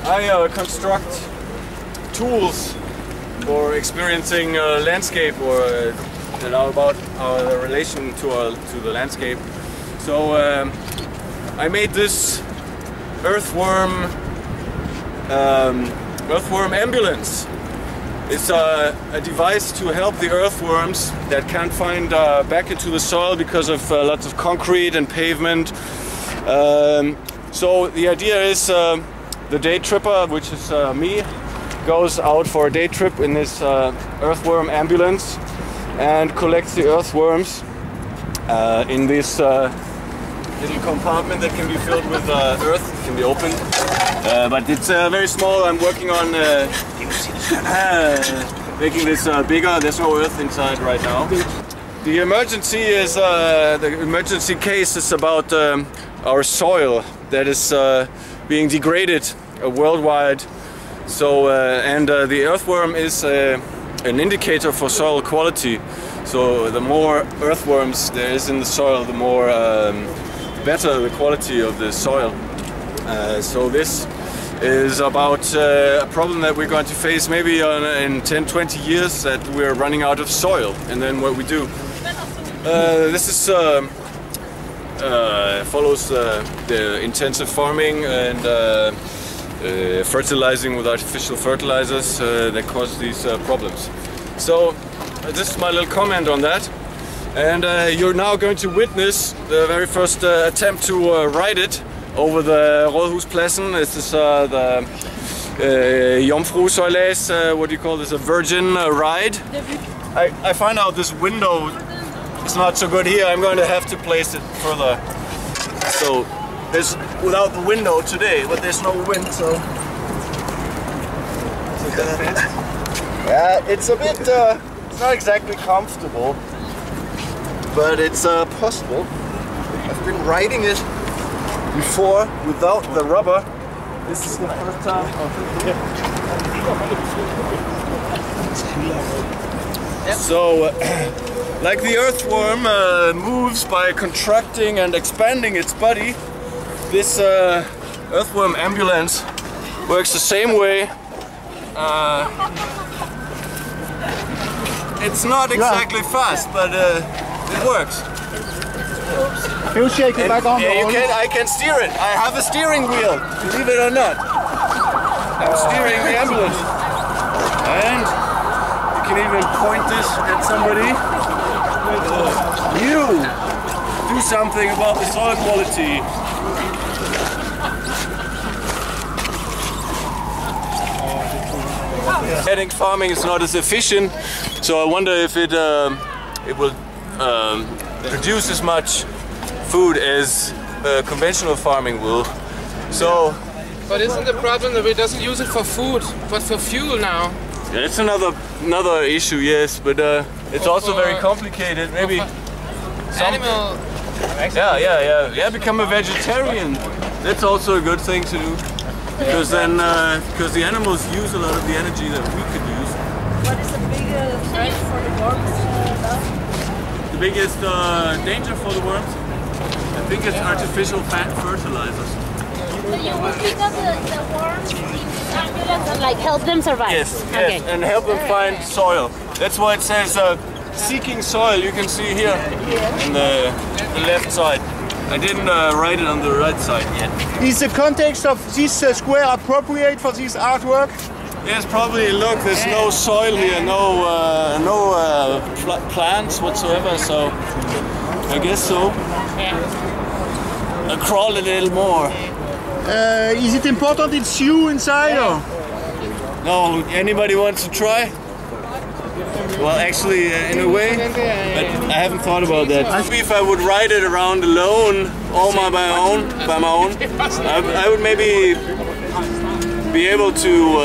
I construct tools for experiencing landscape, or that are about our relation to the landscape. So I made this earthworm ambulance. It's a device to help the earthworms that can't find back into the soil because of lots of concrete and pavement. So the idea is the day tripper, which is me, goes out for a day trip in this earthworm ambulance and collects the earthworms in this little compartment that can be filled with earth. It can be opened, but it's very small. I'm working on making this bigger. There's no earth inside right now. The emergency is the emergency case is about our soil that is being degraded worldwide. So and the earthworm is an indicator for soil quality. So the more earthworms there is in the soil, the more better the quality of the soil. So this is about a problem that we're going to face maybe in 10-20 years, that we're running out of soil. And then what we do. This is follows the intensive farming and fertilizing with artificial fertilizers that cause these problems. So this is my little comment on that. And you're now going to witness the very first attempt to ride it over the Rådhuspladsen. This is the Jomfrusoilæs, what do you call this, a virgin ride. I find out this window is not so good here. I'm going to have to place it further. So there's without the window today, but there's no wind, so. Yeah, it's a bit, it's not exactly comfortable, but it's possible. I've been riding it before without the rubber. This is the first time. So, like the earthworm moves by contracting and expanding its body, this earthworm ambulance works the same way. It's not exactly fast, but it works. Can you shake it back on? Yeah, I can steer it. I have a steering wheel, believe it or not. I'm steering the ambulance. And you can even point this at somebody. You do something about the soil quality. Organic farming is not as efficient, so I wonder if it will produce as much food as conventional farming will. So, but isn't the problem that it doesn't use it for food, but for fuel now? Yeah, it's another issue, yes, but it's also very complicated. Maybe animal. Yeah. Become a vegetarian. That's also a good thing to do, because then because the animals use a lot of the energy that we could use. What is the biggest threat for the worms? The biggest danger for the worms? I think it's artificial fat fertilizers. So you will pick up the worms in this ambulance and like help them survive? Yes, Okay. and help them find soil. That's why it says seeking soil. You can see here on the left side. I didn't write it on the right side yet. Is the context of this square appropriate for this artwork? Yes, probably. Look, there's no soil here, no plants whatsoever, so I guess so. I'll crawl a little more. Is it important it's you inside? Or? No, anybody wants to try? Well, actually, in a way, but I haven't thought about that. Maybe if I would ride it around alone, all by my own, I would maybe be able to,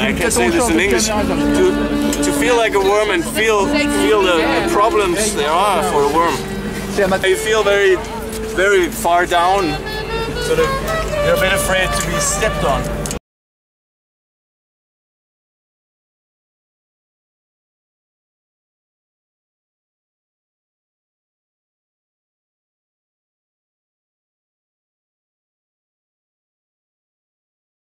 I can't say this in English, to feel like a worm and feel the problems there are for a worm. I feel very far down, sort of, you're a bit afraid to be stepped on.